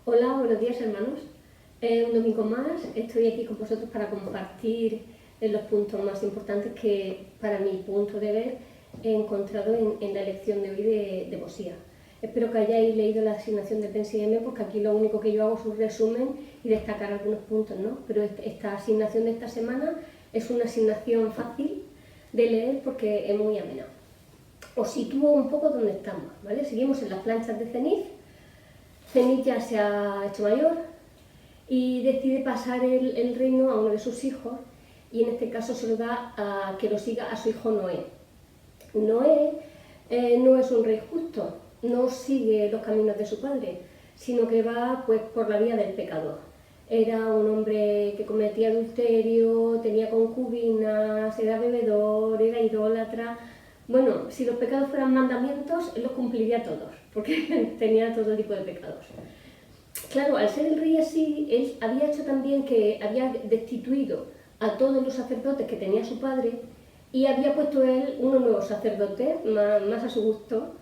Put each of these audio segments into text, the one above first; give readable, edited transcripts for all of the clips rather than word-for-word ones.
Hola, buenos días hermanos. Un domingo más estoy aquí con vosotros para compartir los puntos más importantes que, para mi punto de ver, he encontrado en la lección de hoy de Bosía. Espero que hayáis leído la asignación del PensiM, porque aquí lo único que yo hago es un resumen y destacar algunos puntos, ¿no? Pero esta asignación de esta semana es una asignación fácil de leer porque es muy amena. Os sitúo un poco donde estamos, ¿vale? Seguimos en las planchas de Cenit. Cenit ya se ha hecho mayor y decide pasar el reino a uno de sus hijos, y en este caso se lo da a que lo siga a su hijo Noé. Noé no es un rey justo, no sigue los caminos de su padre, sino que va pues por la vía del pecador. Era un hombre que cometía adulterio, tenía concubinas, era bebedor, era idólatra. Bueno, si los pecados fueran mandamientos, él los cumpliría todos, porque tenía todo tipo de pecados. Claro, al ser el rey así, él había hecho también que había destituido a todos los sacerdotes que tenía su padre y había puesto él unos nuevos sacerdotes, más a su gusto.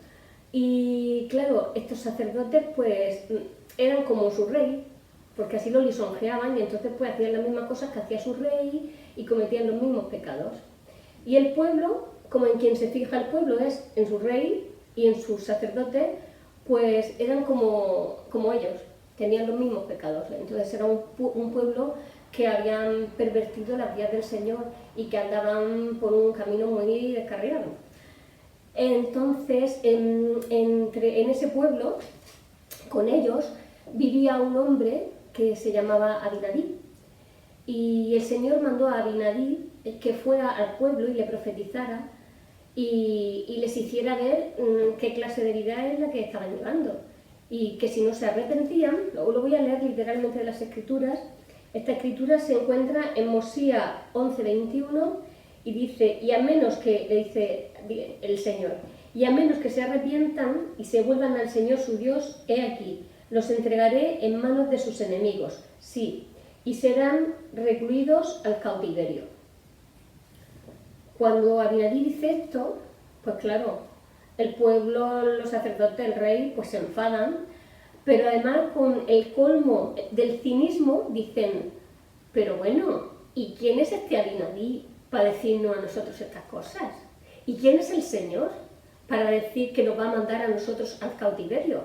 Y claro, estos sacerdotes pues eran como su rey, porque así lo lisonjeaban, y entonces pues hacían las mismas cosas que hacía su rey y cometían los mismos pecados. Y el pueblo, como en quien se fija el pueblo es en su rey y en sus sacerdotes, pues eran como ellos, tenían los mismos pecados. Entonces era un pueblo que habían pervertido las vías del Señor y que andaban por un camino muy descarriado. Entonces, en ese pueblo, con ellos, vivía un hombre que se llamaba Abinadí. Y el Señor mandó a Abinadí que fuera al pueblo y le profetizara y les hiciera ver qué clase de vida es la que estaban llevando. Y que si no se arrepentían, luego lo voy a leer literalmente de las Escrituras. Esta escritura se encuentra en Mosía 11:21 y dice, y a menos que, le dice el Señor, y a menos que se arrepientan y se vuelvan al Señor su Dios, he aquí, los entregaré en manos de sus enemigos, sí, y serán recluidos al cautiverio. Cuando Abinadí dice esto, pues claro, el pueblo, los sacerdotes, el rey, pues se enfadan, pero además con el colmo del cinismo dicen, pero bueno, ¿y quién es este Abinadí para decirnos a nosotros estas cosas? ¿Y quién es el Señor para decir que nos va a mandar a nosotros al cautiverio?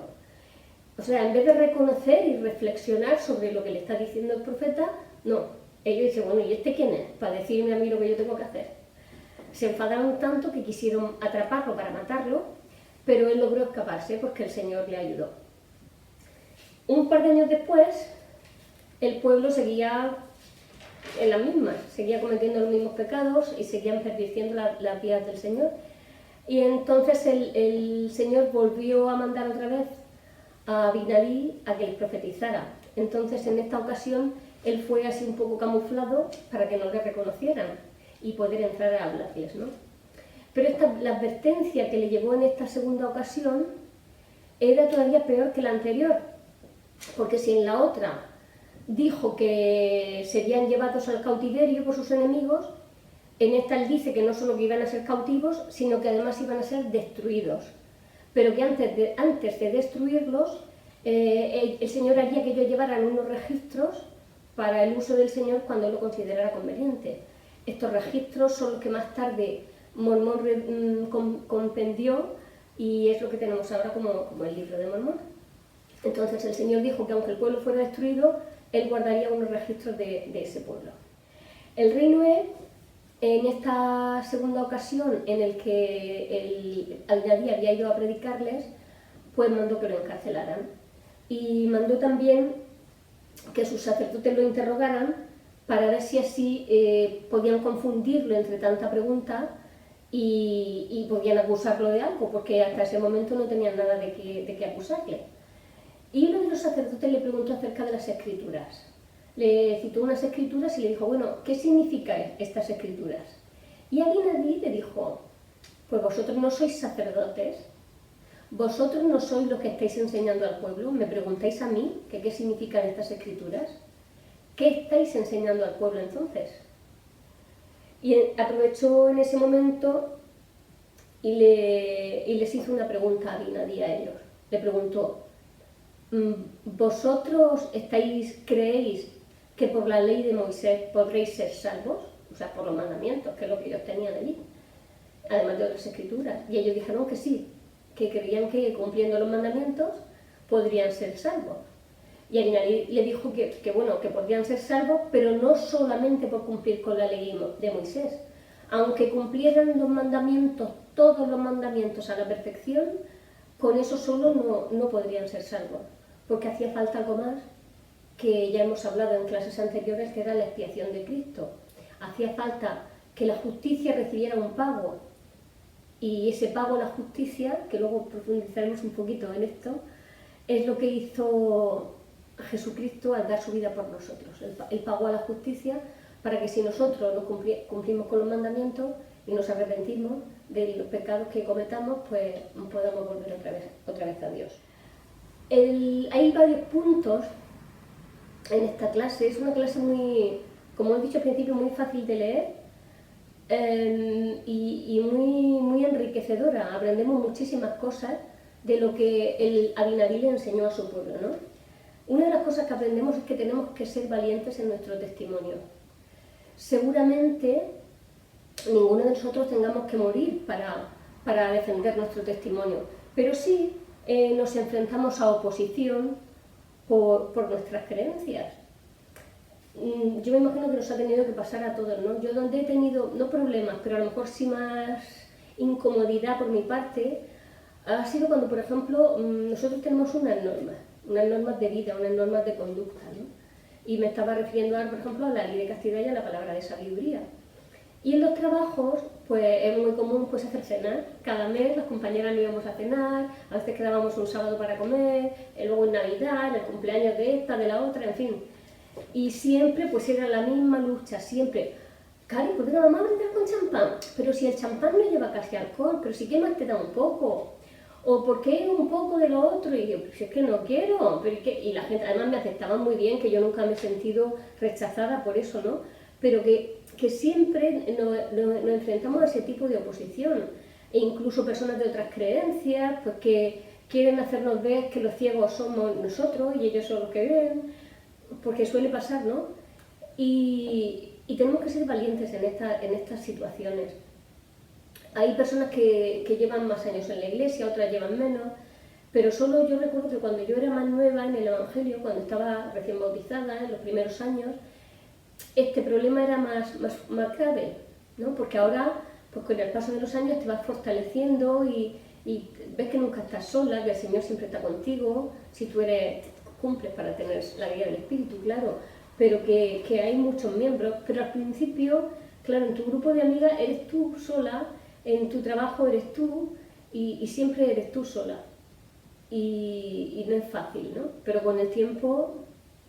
O sea, en vez de reconocer y reflexionar sobre lo que le está diciendo el profeta, no, ellos dicen, bueno, ¿y este quién es para decirme a mí lo que yo tengo que hacer? Se enfadaron tanto que quisieron atraparlo para matarlo, pero él logró escaparse porque el Señor le ayudó. Un par de años después, el pueblo seguía en las mismas, seguía cometiendo los mismos pecados y seguían pervirtiendo las vías del Señor. Y entonces el Señor volvió a mandar otra vez a Abinadí a que les profetizara. Entonces en esta ocasión él fue así un poco camuflado para que no le reconocieran y poder entrar a hablarles, ¿no? Pero la advertencia que le llevó en esta segunda ocasión era todavía peor que la anterior, porque si en la otra dijo que serían llevados al cautiverio por sus enemigos, en esta él dice que no solo que iban a ser cautivos, sino que además iban a ser destruidos, pero que antes de destruirlos, el Señor haría que ellos llevaran unos registros para el uso del Señor cuando él lo considerara conveniente. Estos registros son los que más tarde Mormón compendió, y es lo que tenemos ahora como el libro de Mormón. Entonces el Señor dijo que aunque el pueblo fuera destruido, él guardaría unos registros de ese pueblo. El rey Noé, en esta segunda ocasión en el que Abinadí había ido a predicarles, pues mandó que lo encarcelaran. Y mandó también que sus sacerdotes lo interrogaran para ver si así podían confundirlo entre tanta pregunta y podían acusarlo de algo, porque hasta ese momento no tenían nada de qué acusarle. Y uno de los sacerdotes le preguntó acerca de las escrituras. Le citó unas escrituras y le dijo, bueno, ¿qué significan estas escrituras? Y Abinadí le dijo, pues vosotros no sois sacerdotes, vosotros no sois los que estáis enseñando al pueblo, me preguntáis a mí que qué significan estas escrituras. ¿Qué estáis enseñando al pueblo entonces? Y aprovechó en ese momento y les hizo una pregunta a Abinadí a ellos. Le preguntó, ¿vosotros creéis que por la ley de Moisés podréis ser salvos? O sea, por los mandamientos, que es lo que ellos tenían allí, además de otras escrituras. Y ellos dijeron que sí, que creían que cumpliendo los mandamientos podrían ser salvos. Y Abinadí le dijo que bueno, que podrían ser salvos, pero no solamente por cumplir con la ley de Moisés. Aunque cumplieran los mandamientos, todos los mandamientos a la perfección, con eso solo no podrían ser salvos, porque hacía falta algo más, que ya hemos hablado en clases anteriores, que era la expiación de Cristo. Hacía falta que la justicia recibiera un pago, y ese pago a la justicia, que luego profundizaremos un poquito en esto, es lo que hizo Jesucristo al dar su vida por nosotros. Él pagó a la justicia para que si nosotros no cumplimos con los mandamientos y nos arrepentimos de los pecados que cometamos, pues podamos volver otra vez a Dios. Hay varios puntos en esta clase. Es una clase muy, como he dicho al principio, muy fácil de leer y muy enriquecedora. Aprendemos muchísimas cosas de lo que el Abinadí le enseñó a su pueblo, ¿no? Una de las cosas que aprendemos es que tenemos que ser valientes en nuestro testimonio. Seguramente ninguno de nosotros tengamos que morir para defender nuestro testimonio, pero sí nos enfrentamos a oposición por nuestras creencias. Yo me imagino que nos ha tenido que pasar a todos, ¿no? Yo donde he tenido, no problemas, pero a lo mejor sí más incomodidad por mi parte, ha sido cuando, por ejemplo, nosotros tenemos unas normas de vida, unas normas de conducta, ¿no? Y me estaba refiriendo ahora, por ejemplo, a la ley de castidad y a la palabra de sabiduría. Y en los trabajos, pues es muy común pues, hacer cenar. Cada mes las compañeras no íbamos a cenar, a veces quedábamos un sábado para comer, luego en Navidad, en el cumpleaños de esta, de la otra, en fin. Y siempre pues era la misma lucha, siempre. Cari, ¿por qué no vamos a brindar con champán? Pero si el champán no lleva casi alcohol, pero si que más te da un poco. O ¿por qué un poco de lo otro? Y yo, pues es que no quiero. Pero y la gente, además me aceptaban muy bien, que yo nunca me he sentido rechazada por eso, ¿no? Pero que siempre nos enfrentamos a ese tipo de oposición. E incluso personas de otras creencias, pues que quieren hacernos ver que los ciegos somos nosotros y ellos son los que ven, porque suele pasar, ¿no? Y tenemos que ser valientes en estas situaciones. Hay personas que llevan más años en la iglesia, otras llevan menos, pero solo yo recuerdo que cuando yo era más nueva en el Evangelio, cuando estaba recién bautizada, en los primeros años, este problema era más grave, ¿no? Porque ahora, pues con el paso de los años te vas fortaleciendo y ves que nunca estás sola, que el Señor siempre está contigo, si tú cumples para tener la guía del Espíritu, claro, pero que hay muchos miembros, pero al principio, claro, en tu grupo de amigas eres tú sola, en tu trabajo eres tú y siempre eres tú sola. Y no es fácil, ¿no? Pero con el tiempo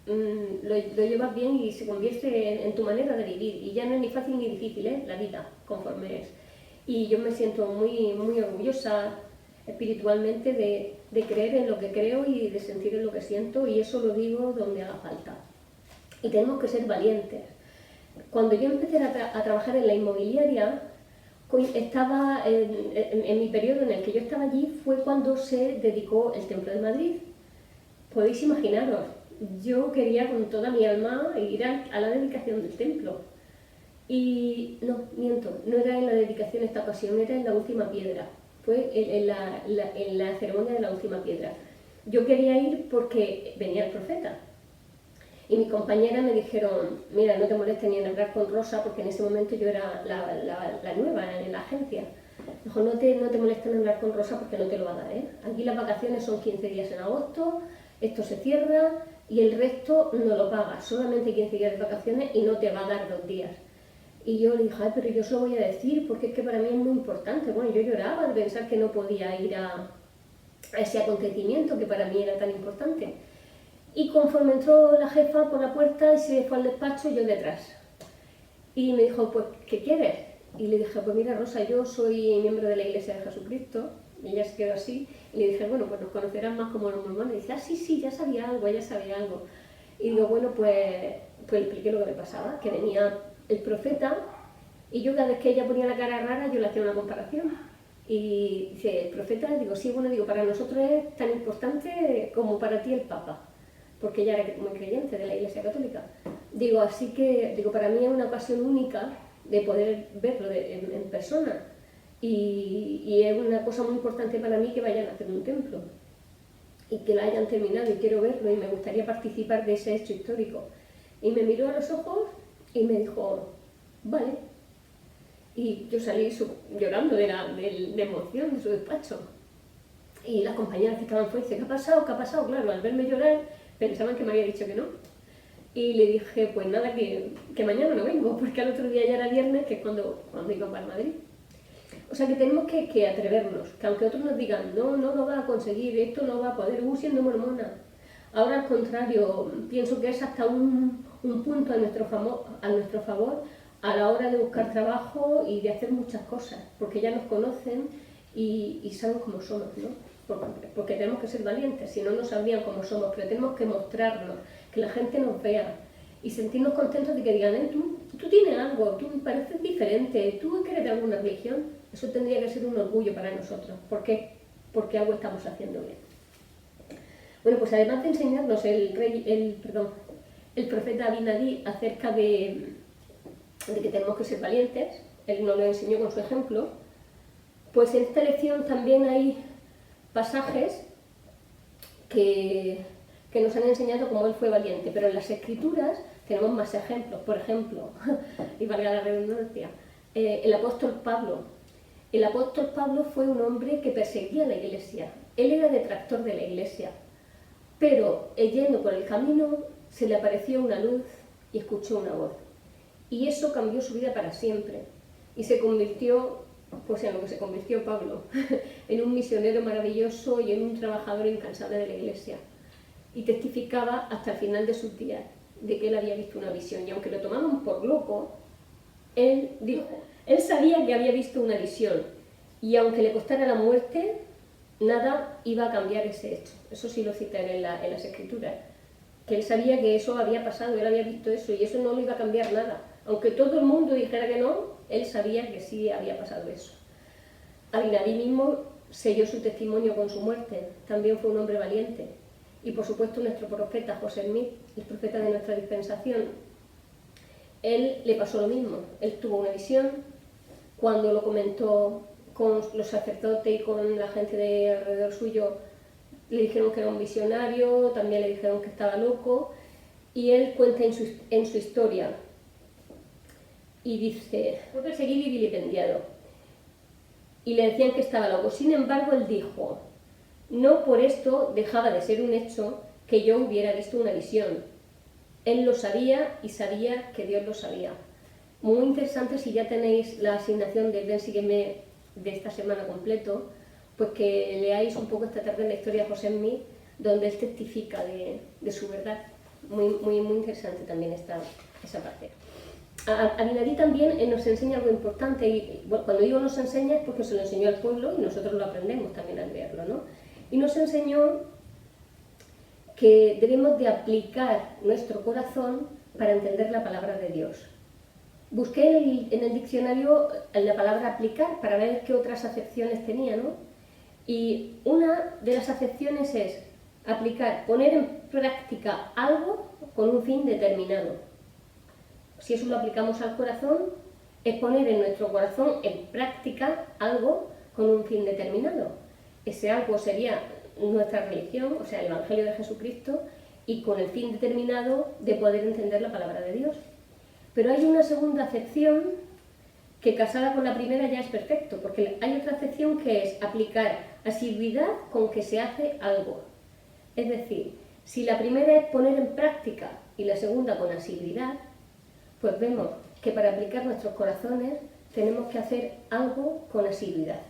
lo llevas bien y se convierte en tu manera de vivir. Y ya no es ni fácil ni difícil, ¿eh? La vida, conforme es. Y yo me siento muy orgullosa espiritualmente de creer en lo que creo y de sentir en lo que siento, y eso lo digo donde haga falta. Y tenemos que ser valientes. Cuando yo empecé a trabajar en la inmobiliaria, estaba en mi periodo en el que yo estaba allí, fue cuando se dedicó el Templo de Madrid. Podéis imaginaros, yo quería con toda mi alma ir a la dedicación del templo. Y no, miento, no era en la dedicación esta ocasión, era en la última piedra. Fue en la ceremonia de la última piedra. Yo quería ir porque venía el profeta. Y mis compañeras me dijeron, mira, no te molestes ni en hablar con Rosa, porque en ese momento yo era la nueva en la agencia. Dijo, no te molestes en hablar con Rosa porque no te lo va a dar, ¿eh? Aquí las vacaciones son 15 días en agosto, esto se cierra y el resto no lo pagas, solamente 15 días de vacaciones y no te va a dar 2 días. Y yo le dije, ay, pero yo se lo voy a decir porque es que para mí es muy importante. Bueno, yo lloraba de pensar que no podía ir a ese acontecimiento que para mí era tan importante. Y conforme entró la jefa por la puerta y se fue al despacho, yo detrás. Y me dijo, pues, ¿qué quieres? Y le dije, pues mira, Rosa, yo soy miembro de la Iglesia de Jesucristo. Y ella se quedó así. Y le dije, bueno, pues nos conocerán más como los mormones. Y dice, ah, sí, ya sabía algo, ella sabía algo. Y digo, bueno, pues le expliqué lo que me pasaba, que venía el profeta, y yo cada vez que ella ponía la cara rara, yo le hacía una comparación. Y dice, ¿el profeta? Digo, sí, bueno, digo, para nosotros es tan importante como para ti el Papa, porque ella era muy creyente de la Iglesia Católica. Digo, así que, digo, para mí es una ocasión única de poder verlo en persona. Y es una cosa muy importante para mí que vayan a hacer un templo y que la hayan terminado y quiero verlo y me gustaría participar de ese hecho histórico. Y me miró a los ojos y me dijo, vale. Y yo salí llorando de emoción de su despacho. Y las compañeras que estaban fuera dicen, ¿qué ha pasado? ¿Qué ha pasado? Claro, al verme llorar pensaban que me había dicho que no. Y le dije, pues nada, que mañana no vengo, porque al otro día ya era viernes, que es cuando iba para Madrid. O sea que tenemos que atrevernos, que aunque otros nos digan, no lo va a conseguir, esto no va a poder, siendo mormona. Ahora al contrario, pienso que es hasta un punto a nuestro favor a la hora de buscar trabajo y de hacer muchas cosas, porque ya nos conocen y saben cómo somos, ¿no? Porque tenemos que ser valientes, si no, no sabrían cómo somos, pero tenemos que mostrarnos, que la gente nos vea y sentirnos contentos de que digan, tú tienes algo, tú pareces diferente, tú eres de alguna religión. Eso tendría que ser un orgullo para nosotros, porque algo estamos haciendo bien. Bueno, pues además de enseñarnos el profeta Abinadí acerca de que tenemos que ser valientes, él nos lo enseñó con su ejemplo, pues en esta lección también hay pasajes que nos han enseñado cómo él fue valiente, pero en las Escrituras tenemos más ejemplos. Por ejemplo, y valga la redundancia, el apóstol Pablo. El apóstol Pablo fue un hombre que perseguía la Iglesia. Él era detractor de la Iglesia, pero yendo por el camino se le apareció una luz y escuchó una voz. Y eso cambió su vida para siempre. Y se convirtió, pues en lo que se convirtió Pablo, en un misionero maravilloso y en un trabajador incansable de la Iglesia. Y testificaba hasta el final de sus días de que él había visto una visión. Y aunque lo tomaban por loco, él sabía que había visto una visión. Y aunque le costara la muerte, nada iba a cambiar ese hecho. Eso sí lo cita en las Escrituras. Que él sabía que eso había pasado, él había visto eso y eso no lo iba a cambiar nada. Aunque todo el mundo dijera que no, él sabía que sí había pasado eso. Abinadí mismo selló su testimonio con su muerte, también fue un hombre valiente. Y por supuesto nuestro profeta José Smith, el profeta de nuestra dispensación, él le pasó lo mismo. Él tuvo una visión, cuando lo comentó con los sacerdotes y con la gente de alrededor suyo, le dijeron que era un visionario, también le dijeron que estaba loco, y él cuenta en su historia, y dice, fue perseguido y vilipendiado, y le decían que estaba loco. Sin embargo, él dijo, no por esto dejaba de ser un hecho que yo hubiera visto una visión. Él lo sabía y sabía que Dios lo sabía. Muy interesante, si ya tenéis la asignación de Ven, sígueme de esta semana completo, pues que leáis un poco esta tarde la historia de José Smith, donde él testifica de su verdad. Muy interesante también esa parte. Abinadí también nos enseña algo importante, y bueno, cuando digo nos enseña es porque se lo enseñó al pueblo y nosotros lo aprendemos también al leerlo, ¿no? Y nos enseñó que debemos de aplicar nuestro corazón para entender la palabra de Dios. Busqué en el diccionario la palabra aplicar para ver qué otras acepciones tenía, ¿no? Y una de las acepciones es aplicar, poner en práctica algo con un fin determinado. Si eso lo aplicamos al corazón, es poner en nuestro corazón en práctica algo con un fin determinado. Ese algo sería nuestra religión, o sea, el Evangelio de Jesucristo, y con el fin determinado de poder entender la palabra de Dios. Pero hay una segunda acepción que casada con la primera ya es perfecto, porque hay otra acepción que es aplicar asiduidad con que se hace algo. Es decir, si la primera es poner en práctica y la segunda con asiduidad, pues vemos que para aplicar nuestros corazones tenemos que hacer algo con asiduidad.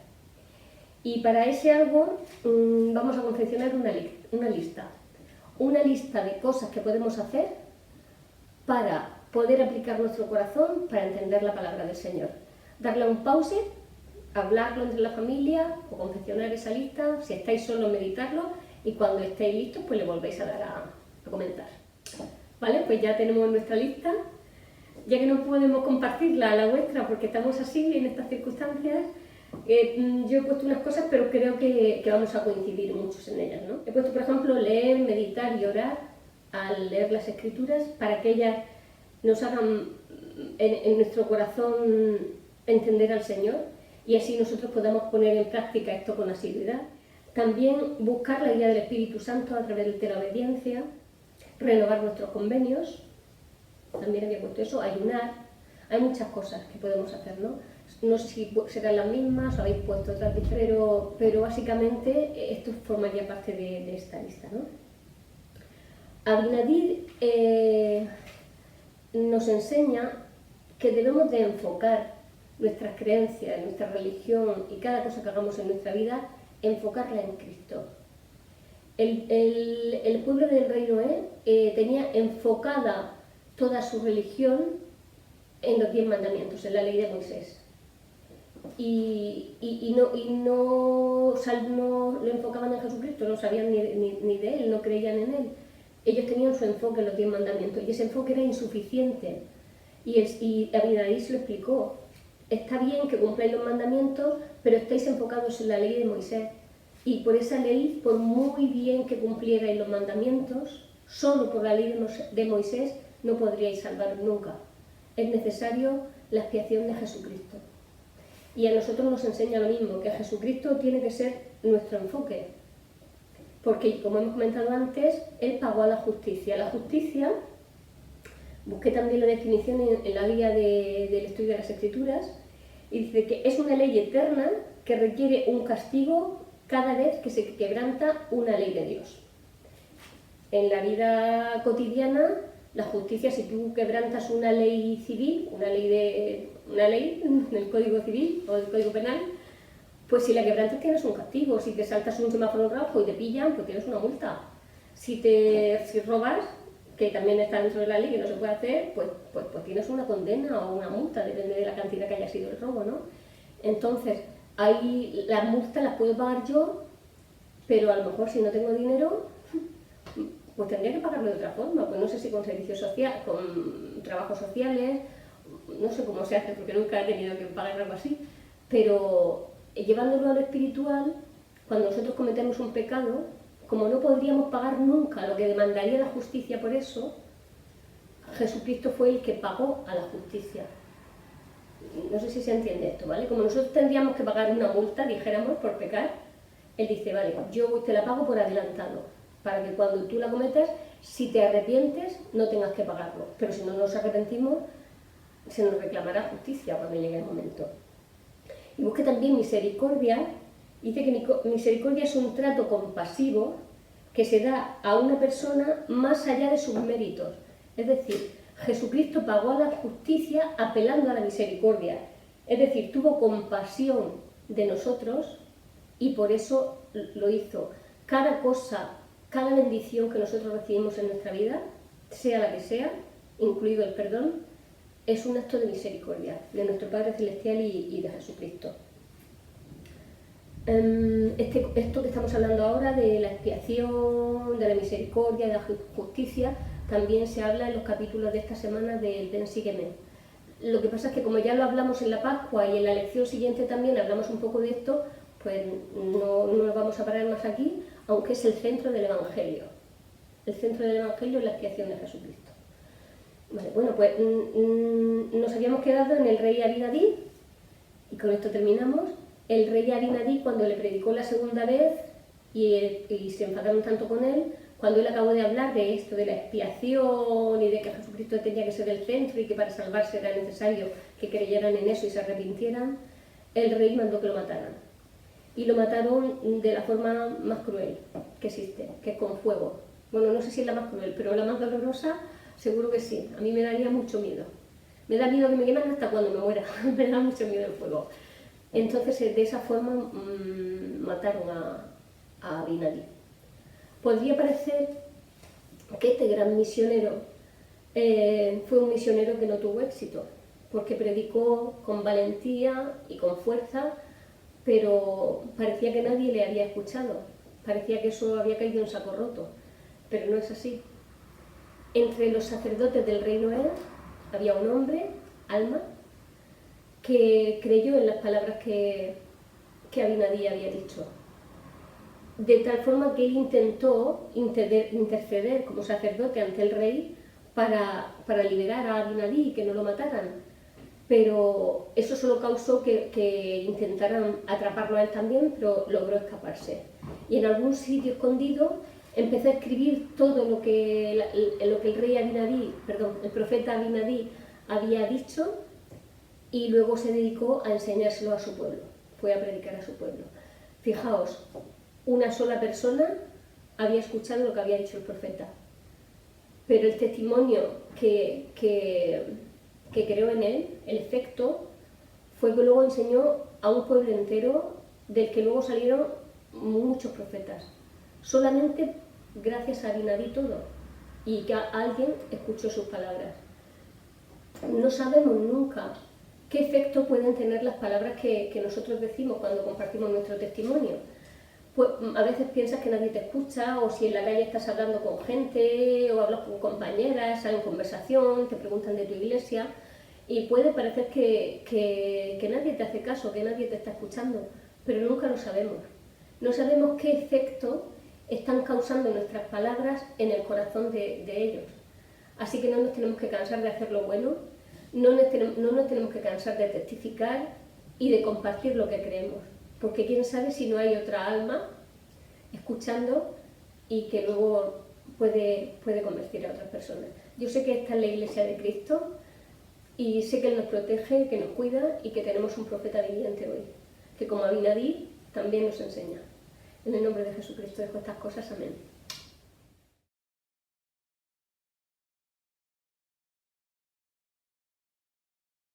Y para ese algo vamos a confeccionar una lista de cosas que podemos hacer para poder aplicar nuestro corazón para entender la palabra del Señor. Darle un pause, hablarlo entre la familia o confeccionar esa lista, si estáis solos meditarlo y cuando estéis listos pues le volvéis a dar a comentar. Vale, pues ya tenemos nuestra lista. Ya que no podemos compartirla a la vuestra porque estamos así en estas circunstancias, Yo he puesto unas cosas, pero creo que vamos a coincidir muchos en ellas, ¿no? He puesto, por ejemplo, leer, meditar y orar al leer las Escrituras para que ellas nos hagan en nuestro corazón entender al Señor y así nosotros podamos poner en práctica esto con asiduidad. También buscar la guía del Espíritu Santo a través de la obediencia, renovar nuestros convenios, también había puesto eso, ayunar. Hay muchas cosas que podemos hacer, ¿no? No sé si serán las mismas o habéis puesto otras, pero básicamente esto formaría parte de esta lista, ¿no? Abinadir nos enseña que debemos de enfocar nuestras creencias, nuestra religión y cada cosa que hagamos en nuestra vida, enfocarla en Cristo. El pueblo del rey Noé tenía enfocada toda su religión en los 10 mandamientos, en la ley de Moisés. Y no lo enfocaban en Jesucristo, no sabían ni de él, no creían en él. Ellos tenían su enfoque en los 10 mandamientos y ese enfoque era insuficiente. Y Abinadir se lo explicó. Está bien que cumpláis los mandamientos, pero estáis enfocados en la ley de Moisés. Y por esa ley, por muy bien que cumplierais los mandamientos, solo por la ley de Moisés no podríais salvar nunca. Es necesario la expiación de Jesucristo. Y a nosotros nos enseña lo mismo, que Jesucristo tiene que ser nuestro enfoque. Porque, como hemos comentado antes, Él pagó a la justicia. La justicia, busqué también la definición en la guía del estudio de las Escrituras, y dice que es una ley eterna que requiere un castigo cada vez que se quebranta una ley de Dios. En la vida cotidiana, la justicia, si tú quebrantas una ley civil, una ley del Código Civil o del Código Penal, pues si la quebrantas tienes un castigo. Si te saltas un semáforo rojo y te pillan, pues tienes una multa. Si robas, que también está dentro de la ley, que no se puede hacer, pues tienes una condena o una multa, depende de la cantidad que haya sido el robo, ¿no? Entonces, ahí las multas las puedo pagar yo, pero a lo mejor si no tengo dinero, pues tendría que pagarlo de otra forma. Pues no sé si con servicios sociales, con trabajos sociales, no sé cómo se hace, porque nunca he tenido que pagar algo así, pero llevándolo a lo espiritual, cuando nosotros cometemos un pecado, como no podríamos pagar nunca lo que demandaría la justicia por eso, Jesucristo fue el que pagó a la justicia. No sé si se entiende esto, ¿vale? Como nosotros tendríamos que pagar una multa, dijéramos, por pecar, Él dice, vale, yo te la pago por adelantado, para que cuando tú la cometas, si te arrepientes, no tengas que pagarlo. Pero si no nos arrepentimos, se nos reclamará justicia cuando llegue el momento. Y busque también misericordia. Dice que misericordia es un trato compasivo que se da a una persona más allá de sus méritos. Es decir, Jesucristo pagó a la justicia apelando a la misericordia. Es decir, tuvo compasión de nosotros y por eso lo hizo. Cada cosa, cada bendición que nosotros recibimos en nuestra vida, sea la que sea, incluido el perdón, es un acto de misericordia de nuestro Padre Celestial y de Jesucristo. Esto que estamos hablando ahora de la expiación, de la misericordia, de la justicia, también se habla en los capítulos de esta semana del Ven, sígueme. Lo que pasa es que como ya lo hablamos en la Pascua y en la lección siguiente también hablamos un poco de esto, pues no nos vamos a parar más aquí, aunque es el centro del Evangelio. El centro del Evangelio es la expiación de Jesucristo. Vale, bueno, pues nos habíamos quedado en el rey Abinadir, y con esto terminamos. El rey Abinadir, cuando le predicó la segunda vez y se enfadaron tanto con él, cuando él acabó de hablar de esto, de la expiación y de que Jesucristo tenía que ser el centro y que para salvarse era necesario que creyeran en eso y se arrepintieran, el rey mandó que lo mataran. Y lo mataron de la forma más cruel que existe, que es con fuego. Bueno, no sé si es la más cruel, pero la más dolorosa seguro que sí. A mí me daría mucho miedo. Me da miedo que me quemen hasta cuando me muera. Me da mucho miedo el fuego. Entonces, de esa forma mataron a Abinadir. Podría parecer que este gran misionero fue un misionero que no tuvo éxito, porque predicó con valentía y con fuerza, pero parecía que nadie le había escuchado, parecía que eso había caído en saco roto, pero no es así. Entre los sacerdotes del rey Noé había un hombre, Alma, que creyó en las palabras que que Abinadí había dicho. De tal forma que él intentó interceder como sacerdote ante el rey para liberar a Abinadí y que no lo mataran. Pero eso solo causó que intentaran atraparlo a él también, pero logró escaparse. Y en algún sitio escondido empezó a escribir todo lo que el rey Abinadí, perdón, el profeta Abinadí había dicho, y luego se dedicó a enseñárselo a su pueblo, fue a predicar a su pueblo. Fijaos, una sola persona había escuchado lo que había dicho el profeta, pero el testimonio que creó en él, el efecto, fue que luego enseñó a un pueblo entero del que luego salieron muchos profetas, solamente gracias a Abinadí todo, y que alguien escuchó sus palabras. No sabemos nunca qué efecto pueden tener las palabras que nosotros decimos cuando compartimos nuestro testimonio. Pues a veces piensas que nadie te escucha, o si en la calle estás hablando con gente, o hablas con compañeras, salen en conversación, te preguntan de tu iglesia, y puede parecer que nadie te hace caso, que nadie te está escuchando, pero nunca lo sabemos. No sabemos qué efecto están causando nuestras palabras en el corazón de ellos. Así que no nos tenemos que cansar de hacer lo bueno, no nos tenemos que cansar de testificar y de compartir lo que creemos, porque quién sabe si no hay otra alma escuchando y que luego puede convertir a otras personas. Yo sé que esta es la Iglesia de Cristo y sé que Él nos protege, que nos cuida y que tenemos un profeta viviente hoy, que como Abinadí también nos enseña. En el nombre de Jesucristo dejo estas cosas, amén.